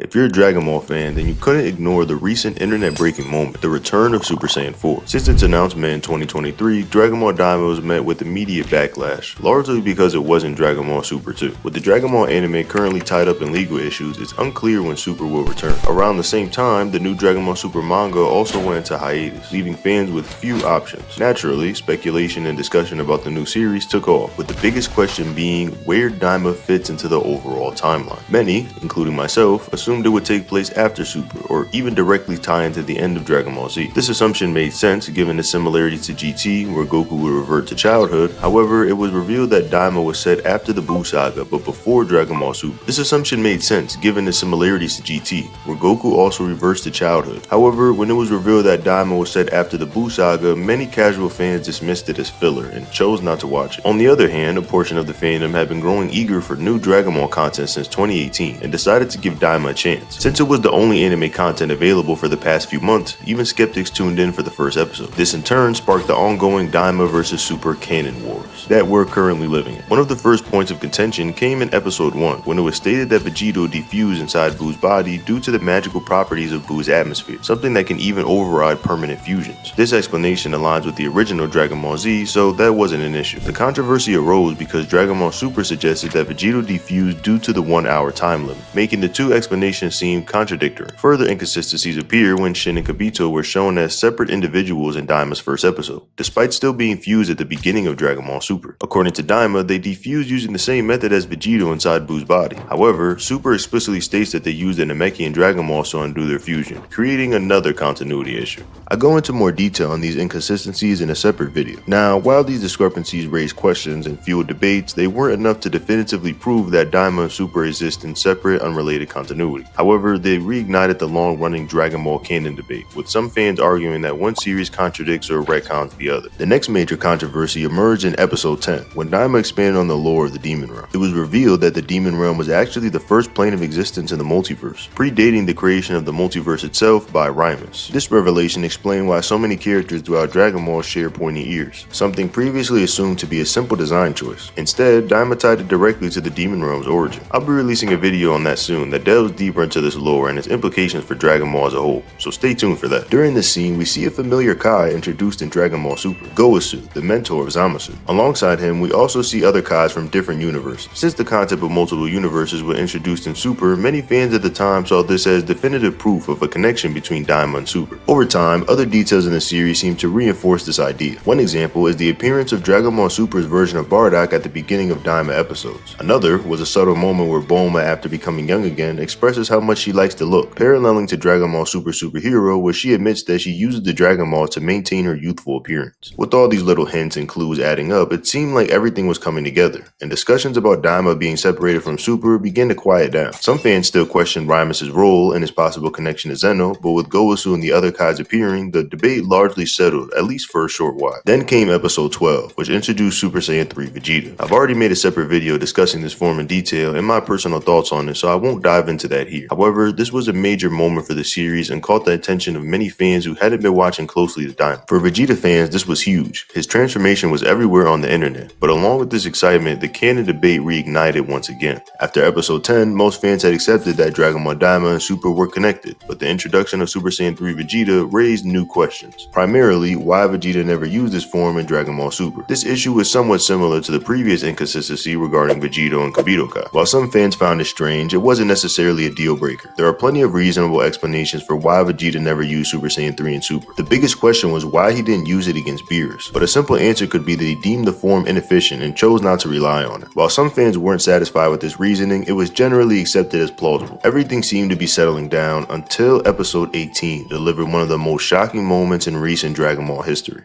If you're a Dragon Ball fan, then you couldn't ignore the recent internet-breaking moment, the return of Super Saiyan 4. Since its announcement in 2023, Dragon Ball Daima was met with immediate backlash, largely because it wasn't Dragon Ball Super 2. With the Dragon Ball anime currently tied up in legal issues, it's unclear when Super will return. Around the same time, the new Dragon Ball Super manga also went into hiatus, leaving fans with few options. Naturally, speculation and discussion about the new series took off, with the biggest question being where Daima fits into the overall timeline. Many, including myself, assumed it would take place after Super, or even directly tie into the end of Dragon Ball Z. This assumption made sense given the similarity to GT, where Goku would revert to childhood. However, it was revealed that Daima was set after the Buu saga, but before Dragon Ball Super. This assumption made sense given the similarities to GT, where Goku also reversed to childhood. However, when it was revealed that Daima was set after the Buu saga, many casual fans dismissed it as filler and chose not to watch it. On the other hand, a portion of the fandom had been growing eager for new Dragon Ball content since 2018 and decided to give Daima a chance. Since it was the only anime content available for the past few months, even skeptics tuned in for the first episode. This in turn sparked the ongoing Daima vs Super canon wars that we're currently living in. One of the first points of contention came in episode 1, when it was stated that Vegito defused inside Buu's body due to the magical properties of Buu's atmosphere, something that can even override permanent fusions. This explanation aligns with the original Dragon Ball Z, so that wasn't an issue. The controversy arose because Dragon Ball Super suggested that Vegito defused due to the 1-hour time limit, making the two explanations seem contradictory. Further inconsistencies appear when Shin and Kibito were shown as separate individuals in Daima's first episode, despite still being fused at the beginning of Dragon Ball Super. According to Daima, they defused using the same method as Vegito inside Buu's body. However, Super explicitly states that they used a Namekian Dragon Ball to undo their fusion, creating another continuity issue. I go into more detail on these inconsistencies in a separate video. Now, while these discrepancies raised questions and fueled debates, they weren't enough to definitively prove that Daima and Super exist in separate, unrelated continuity. However, they reignited the long-running Dragon Ball canon debate, with some fans arguing that one series contradicts or retcons the other. The next major controversy emerged in episode 10, when Daima expanded on the lore of the Demon Realm. It was revealed that the Demon Realm was actually the first plane of existence in the multiverse, predating the creation of the multiverse itself by Rimus. This revelation explained why so many characters throughout Dragon Ball share pointy ears, something previously assumed to be a simple design choice. Instead, Daima tied it directly to the Demon Realm's origin. I'll be releasing a video on that soon that delves deeper into this lore and its implications for Dragon Ball as a whole, so stay tuned for that. During this scene, we see a familiar Kai introduced in Dragon Ball Super, 𝗂𝗪𝗁, the mentor of Zamasu. Alongside him, we also see other Kais from different universes. Since the concept of multiple universes was introduced in Super, many fans at the time saw this as definitive proof of a connection between Daima and Super. Over time, other details in the series seem to reinforce this idea. One example is the appearance of Dragon Ball Super's version of Bardock at the beginning of Daima episodes. Another was a subtle moment where Bulma, after becoming young again, expresses how much she likes to look, paralleling to Dragon Ball Super Superhero, where she admits that she uses the Dragon Ball to maintain her youthful appearance. With all these little hints and clues adding up, it seemed like everything was coming together, and discussions about Daima being separated from Super began to quiet down. Some fans still questioned Rimus' role and his possible connection to Zeno, but with 𝗂𝗪𝗁 and the other Kais appearing, the debate largely settled, at least for a short while. Then came episode 12, which introduced Super Saiyan 3 Vegeta. I've already made a separate video discussing this form in detail and my personal thoughts on it, so I won't dive into that here. However, this was a major moment for the series and caught the attention of many fans who hadn't been watching closely to Daima. For Vegeta fans, this was huge. His transformation was everywhere on the internet, but along with this excitement, the canon debate reignited once again. After episode 10, most fans had accepted that Dragon Ball Daima and Super were connected, but the introduction of Super Saiyan 3 Vegeta raised new questions. Primarily, why Vegeta never used this form in Dragon Ball Super. This issue is somewhat similar to the previous inconsistency regarding Vegito and Kabutokai. While some fans found it strange, it wasn't necessarily a deal breaker. There are plenty of reasonable explanations for why Vegeta never used Super Saiyan 3 in Super. The biggest question was why he didn't use it against Beerus, but a simple answer could be that he deemed the form inefficient and chose not to rely on it. While some fans weren't satisfied with this reasoning, it was generally accepted as plausible. Everything seemed to be settling down until episode 18 delivered one of the most shocking moments in recent Dragon Ball history.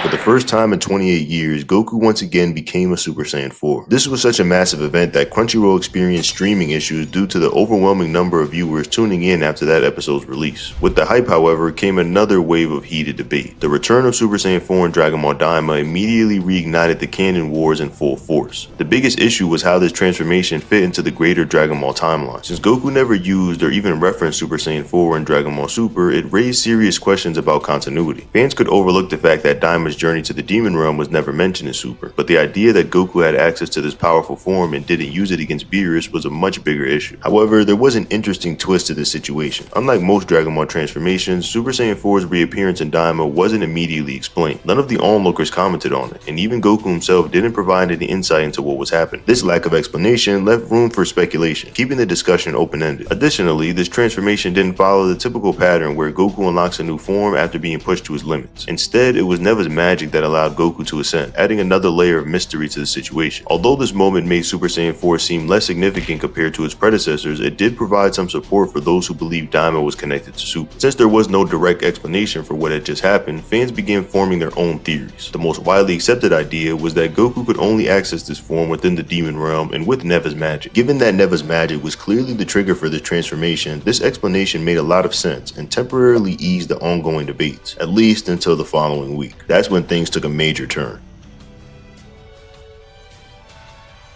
For the first time in 28 years, Goku once again became a Super Saiyan 4. This was such a massive event that Crunchyroll experienced streaming issues due to the overwhelming number of viewers tuning in after that episode's release. With the hype, however, came another wave of heated debate. The return of Super Saiyan 4 in Dragon Ball Daima immediately reignited the canon wars in full force. The biggest issue was how this transformation fit into the greater Dragon Ball timeline. Since Goku never used or even referenced Super Saiyan 4 in Dragon Ball Super, it raised serious questions about continuity. Fans could overlook the fact that Daima's journey journey to the demon realm was never mentioned in Super, but the idea that Goku had access to this powerful form and didn't use it against Beerus was a much bigger issue. However, there was an interesting twist to this situation. Unlike most Dragon Ball transformations, Super Saiyan 4's reappearance in Daima wasn't immediately explained. None of the onlookers commented on it, and even Goku himself didn't provide any insight into what was happening. This lack of explanation left room for speculation, keeping the discussion open-ended. Additionally, this transformation didn't follow the typical pattern where Goku unlocks a new form after being pushed to his limits. Instead, it was Neva's magic that allowed Goku to ascend, adding another layer of mystery to the situation. Although this moment made Super Saiyan 4 seem less significant compared to its predecessors, it did provide some support for those who believed Daima was connected to Super. Since there was no direct explanation for what had just happened, fans began forming their own theories. The most widely accepted idea was that Goku could only access this form within the demon realm and with Neva's magic. Given that Neva's magic was clearly the trigger for this transformation, this explanation made a lot of sense and temporarily eased the ongoing debates, at least until the following week. That's when things took a major turn.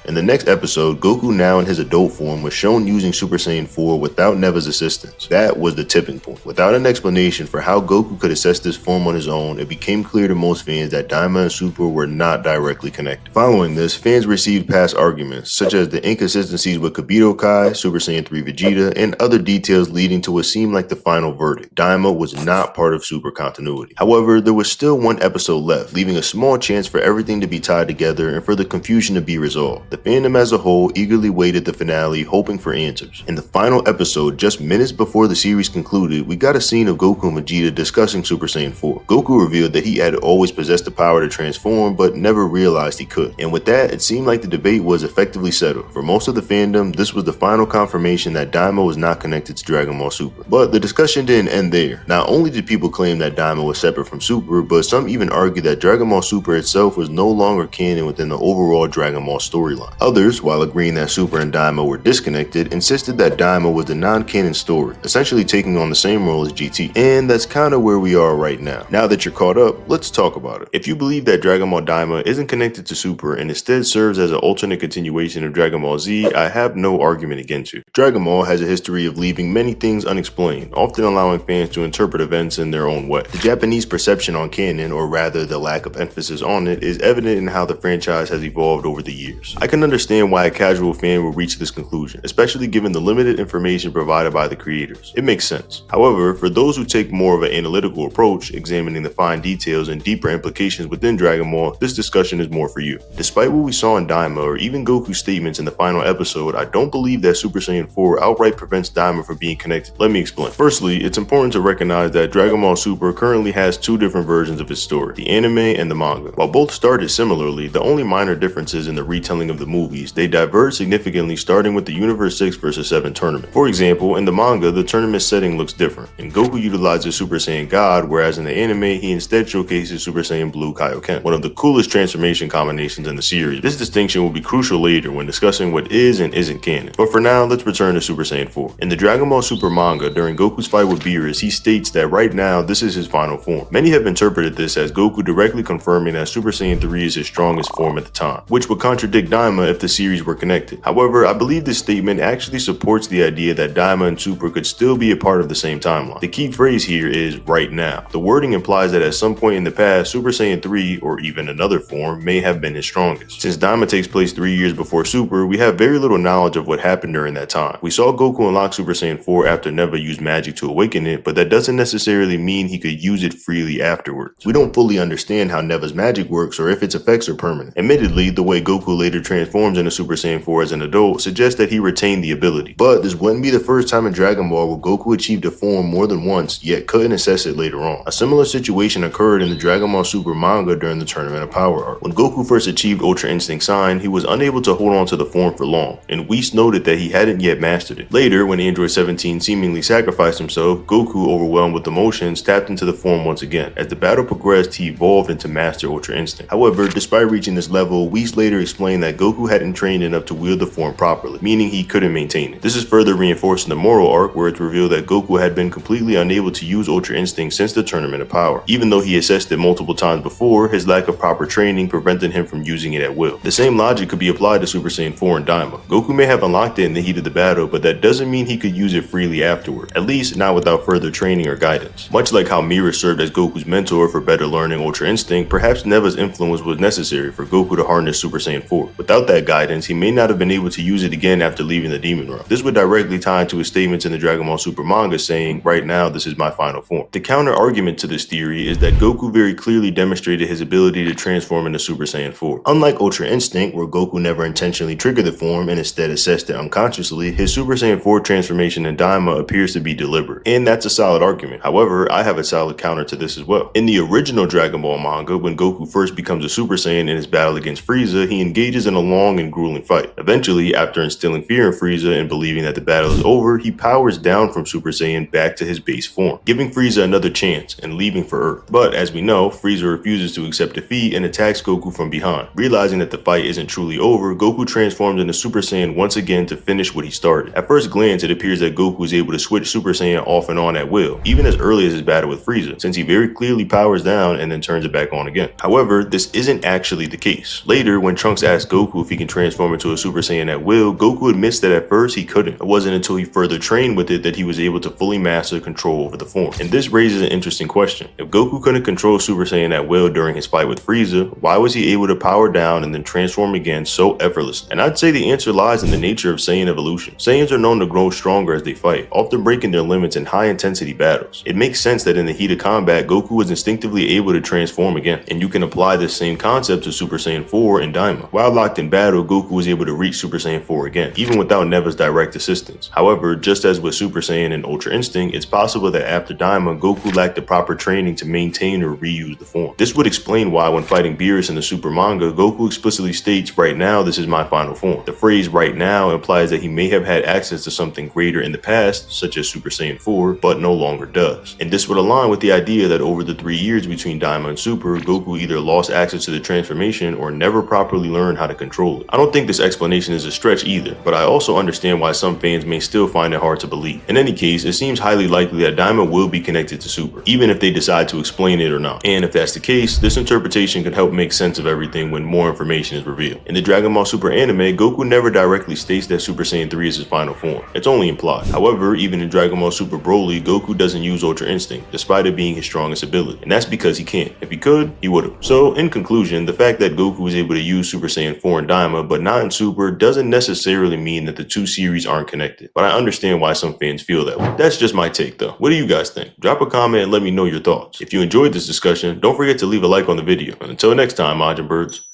In the next episode, Goku, now in his adult form, was shown using Super Saiyan 4 without Neva's assistance. That was the tipping point. Without an explanation for how Goku could access this form on his own, it became clear to most fans that Daima and Super were not directly connected. Following this, fans received past arguments, such as the inconsistencies with 𝗕𝗫𝗄𝗅, Super Saiyan 3 Vegeta, and other details leading to what seemed like the final verdict. Daima was not part of Super continuity. However, there was still one episode left, leaving a small chance for everything to be tied together and for the confusion to be resolved. The fandom as a whole eagerly waited the finale, hoping for answers. In the final episode, just minutes before the series concluded, we got a scene of Goku and Vegeta discussing Super Saiyan 4. Goku revealed that he had always possessed the power to transform, but never realized he could. And with that, it seemed like the debate was effectively settled. For most of the fandom, this was the final confirmation that Daima was not connected to Dragon Ball Super. But the discussion didn't end there. Not only did people claim that Daima was separate from Super, but some even argued that Dragon Ball Super itself was no longer canon within the overall Dragon Ball storyline. Others, while agreeing that Super and Daima were disconnected, insisted that Daima was the non-canon story, essentially taking on the same role as GT. And that's kind of where we are right now. Now that you're caught up, let's talk about it. If you believe that Dragon Ball Daima isn't connected to Super and instead serves as an alternate continuation of Dragon Ball Z, I have no argument against you. Dragon Ball has a history of leaving many things unexplained, often allowing fans to interpret events in their own way. The Japanese perception on canon, or rather the lack of emphasis on it, is evident in how the franchise has evolved over the years. I can understand why a casual fan will reach this conclusion, especially given the limited information provided by the creators. It makes sense. However, for those who take more of an analytical approach, examining the fine details and deeper implications within Dragon Ball, this discussion is more for you. Despite what we saw in Daima or even Goku's statements in the final episode, I don't believe that Super Saiyan 4 outright prevents Daima from being connected. Let me explain. Firstly, it's important to recognize that Dragon Ball Super currently has two different versions of its story, the anime and the manga. While both started similarly, the only minor differences in the retelling of the movies, they diverge significantly, starting with the Universe 6 vs 7 tournament. For example, in the manga, the tournament setting looks different, and Goku utilizes Super Saiyan God, whereas in the anime, he instead showcases Super Saiyan Blue Kaioken, one of the coolest transformation combinations in the series. This distinction will be crucial later when discussing what is and isn't canon. But for now, let's return to Super Saiyan 4. In the Dragon Ball Super manga, during Goku's fight with Beerus, he states that right now, this is his final form. Many have interpreted this as Goku directly confirming that Super Saiyan 3 is his strongest form at the time, which would contradict Daima if the series were connected. However, I believe this statement actually supports the idea that Daima and Super could still be a part of the same timeline. The key phrase here is right now. The wording implies that at some point in the past, Super Saiyan 3, or even another form, may have been his strongest. Since Daima takes place 3 years before Super, we have very little knowledge of what happened during that time. We saw Goku unlock Super Saiyan 4 after Neva used magic to awaken it, but that doesn't necessarily mean he could use it freely afterwards. We don't fully understand how Neva's magic works or if its effects are permanent. Admittedly, the way Goku later transforms into Super Saiyan 4 as an adult suggests that he retained the ability. But this wouldn't be the first time in Dragon Ball where Goku achieved a form more than once, yet couldn't access it later on. A similar situation occurred in the Dragon Ball Super manga during the Tournament of Power arc. When Goku first achieved Ultra Instinct Sign, he was unable to hold on to the form for long, and Whis noted that he hadn't yet mastered it. Later, when Android 17 seemingly sacrificed himself, Goku, overwhelmed with emotions, tapped into the form once again. As the battle progressed, he evolved into Master Ultra Instinct. However, despite reaching this level, Whis later explained that Goku Goku hadn't trained enough to wield the form properly, meaning he couldn't maintain it. This is further reinforced in the Moral arc, where it's revealed that Goku had been completely unable to use Ultra Instinct since the Tournament of Power. Even though he assessed it multiple times before, his lack of proper training prevented him from using it at will. The same logic could be applied to Super Saiyan 4 and Daima. Goku may have unlocked it in the heat of the battle, but that doesn't mean he could use it freely afterward, at least not without further training or guidance. Much like how Mira served as Goku's mentor for better learning Ultra Instinct, perhaps Neva's influence was necessary for Goku to harness Super Saiyan 4. Without that guidance, he may not have been able to use it again after leaving the Demon Realm. This would directly tie into his statements in the Dragon Ball Super manga saying, "Right now, this is my final form." The counter argument to this theory is that Goku very clearly demonstrated his ability to transform into Super Saiyan 4. Unlike Ultra Instinct, where Goku never intentionally triggered the form and instead assessed it unconsciously, his Super Saiyan 4 transformation in Daima appears to be deliberate, and that's a solid argument. However, I have a solid counter to this as well. In the original Dragon Ball manga, when Goku first becomes a Super Saiyan in his battle against Frieza, he engages in a long and grueling fight. Eventually, after instilling fear in Frieza and believing that the battle is over, he powers down from Super Saiyan back to his base form, giving Frieza another chance and leaving for Earth. But as we know, Frieza refuses to accept defeat and attacks Goku from behind. Realizing that the fight isn't truly over, Goku transforms into Super Saiyan once again to finish what he started. At first glance, it appears that Goku is able to switch Super Saiyan off and on at will, even as early as his battle with Frieza, since he very clearly powers down and then turns it back on again. However, this isn't actually the case. Later, when Trunks asks Goku if he can transform into a Super Saiyan at will, Goku admits that at first he couldn't. It wasn't until he further trained with it that he was able to fully master control over the form. And this raises an interesting question. If Goku couldn't control Super Saiyan at will during his fight with Frieza, why was he able to power down and then transform again so effortlessly? And I'd say the answer lies in the nature of Saiyan evolution. Saiyans are known to grow stronger as they fight, often breaking their limits in high-intensity battles. It makes sense that in the heat of combat, Goku was instinctively able to transform again, and you can apply this same concept to Super Saiyan 4 and Daima. While locked in battle, Goku was able to reach Super Saiyan 4 again, even without Neva's direct assistance. However, just as with Super Saiyan and Ultra Instinct, it's possible that after Daima, Goku lacked the proper training to maintain or reuse the form. This would explain why when fighting Beerus in the Super manga, Goku explicitly states, "Right now, this is my final form." The phrase "right now" implies that he may have had access to something greater in the past, such as Super Saiyan 4, but no longer does. And this would align with the idea that over the 3 years between Daima and Super, Goku either lost access to the transformation or never properly learned how to control it. I don't think this explanation is a stretch either, but I also understand why some fans may still find it hard to believe. In any case, it seems highly likely that Daima will be connected to Super, even if they decide to explain it or not. And if that's the case, this interpretation could help make sense of everything when more information is revealed. In the Dragon Ball Super anime, Goku never directly states that Super Saiyan 3 is his final form. It's only implied. However, even in Dragon Ball Super Broly, Goku doesn't use Ultra Instinct, despite it being his strongest ability. And that's because he can't. If he could, he would've. So, in conclusion, the fact that Goku was able to use Super Saiyan 4 and Daima, but not in Super, doesn't necessarily mean that the two series aren't connected. But I understand why some fans feel that way. That's just my take though. What do you guys think? Drop a comment and let me know your thoughts. If you enjoyed this discussion, don't forget to leave a like on the video. And until next time, 𝗕𝗔𝗄𝗎𝗪𝗔.